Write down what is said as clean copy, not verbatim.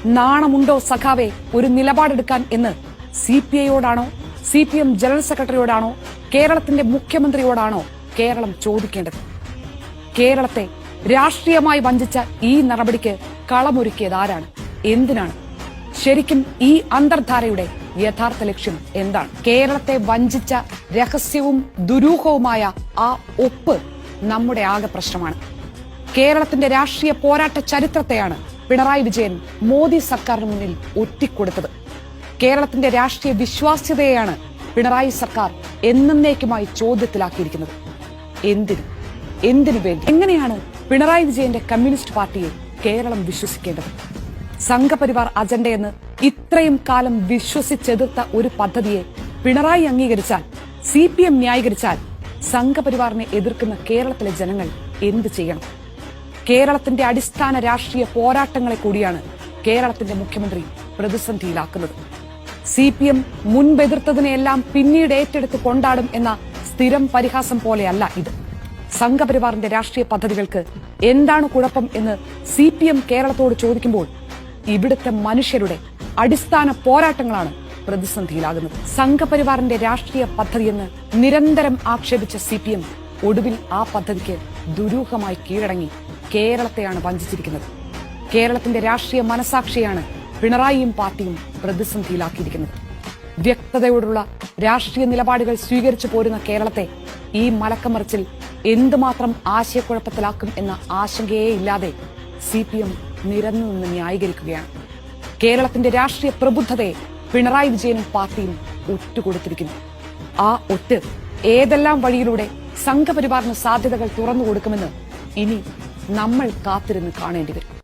നാണമുണ്ടോ സഖാവെ ഒരു നിലപാടെടുക്കാൻ എന്ന് CPI-യോടാണോ, CPM general സെക്രട്ടറിയോടാണോ, കേരളത്തിന്റെ മുഖ്യമന്ത്രിയോടാണോ കേരളം ചോദിക്കേണ്ടത്? കേരളത്തെ രാഷ്ട്രീയമായി വഞ്ചിച്ച ഈ നടപടിക്ക് കളമൊരുക്കിയത് ആരാണ്? എന്തിനാണ്? ശരിക്കും ഈ അന്തർധാരയുടെ യഥാർത്ഥ ലക്ഷ്യം എന്താണ്? കേരളത്തെ വഞ്ചിച്ച രഹസ്യവും ദുരൂഹവുമായ ആ ഒപ്പ് നമ്മുടെ ആകെ പ്രശ്നമാണ്. കേരളത്തിന്റെ രാഷ്ട്രീയ പോരാട്ട ചരിത്രത്തെയാണ് പിണറായി വിജയൻ മോദി സർക്കാരിന് മുന്നിൽ ഒറ്റിക്കൊടുത്തത്. കേരളത്തിന്റെ രാഷ്ട്രീയ വിശ്വാസ്യതയെയാണ് പിണറായി സർക്കാർ എന്നേക്കുമായി ചോദ്യത്തിലാക്കിയിരിക്കുന്നത്. എന്തിനു വേണ്ടി? എങ്ങനെയാണ് പിണറായി വിജയന്റെ കമ്മ്യൂണിസ്റ്റ് പാർട്ടിയെ കേരളം വിശ്വസിക്കേണ്ടത്? സംഘപരിവാർ അജണ്ടയെന്ന് ഇത്രയും കാലം വിശ്വസിച്ചെതിർത്ത ഒരു പദ്ധതിയെ പിണറായി അംഗീകരിച്ചാൽ, CPM ന്യായീകരിച്ചാൽ, സംഘപരിവാറിനെ എതിർക്കുന്ന കേരളത്തിലെ ജനങ്ങൾ എന്ത് ചെയ്യണം? കേരളത്തിന്റെ അടിസ്ഥാന രാഷ്ട്രീയ പോരാട്ടങ്ങളെ കൂടിയാണ് കേരളത്തിന്റെ മുഖ്യമന്ത്രി പ്രതിസന്ധിയിലാക്കുന്നത്. CPM മുൻപെതിർത്തതിനെയെല്ലാം പിന്നീട് ഏറ്റെടുത്ത് കൊണ്ടാടും എന്ന സ്ഥിരം പരിഹാസം പോലെയല്ല ഇത്. സംഘപരിവാറിന്റെ രാഷ്ട്രീയ പദ്ധതികൾക്ക് എന്താണ് കുഴപ്പം എന്ന് CPM കേരളത്തോട് ചോദിക്കുമ്പോൾ ഇവിടുത്തെ മനുഷ്യരുടെ അടിസ്ഥാന പോരാട്ടങ്ങളാണ് പ്രതിസന്ധിയിലാകുന്നത്. സംഘപരിവാറിന്റെ രാഷ്ട്രീയ പദ്ധതിയെന്ന് നിരന്തരം ആക്ഷേപിച്ച CPM ഒടുവിൽ ആ പദ്ധതിക്ക് ദുരൂഹമായി കീഴടങ്ങി കേരളത്തെയാണ് വഞ്ചിച്ചിരിക്കുന്നത്. കേരളത്തിന്റെ രാഷ്ട്രീയ മനസാക്ഷിയാണ് പിണറായിയും പാർട്ടിയും പ്രതിസന്ധിയിലാക്കിയിരിക്കുന്നത്. വ്യക്തതയോടുള്ള രാഷ്ട്രീയ നിലപാടുകൾ സ്വീകരിച്ചു പോരുന്ന കേരളത്തെ ഈ മലക്കമറിച്ചിൽ എന്തുമാത്രം ആശയക്കുഴപ്പത്തിലാക്കും എന്ന ആശങ്കയേ ഇല്ലാതെ CPM നിരന്നു നിന്ന് ന്യായീകരിക്കുകയാണ്. കേരളത്തിന്റെ രാഷ്ട്രീയ പ്രബുദ്ധതയെ പിണറായി വിജയനും പാർട്ടിയും ഒറ്റുകൊടുത്തിരിക്കുന്നു. ആ ഒറ്റ് ഏതെല്ലാം വഴിയിലൂടെ സംഘപരിവാറിന് സാധ്യതകൾ തുറന്നു കൊടുക്കുമെന്ന് ഇനി നമ്മൾ കാത്തിരുന്ന് കാണേണ്ടി വരും.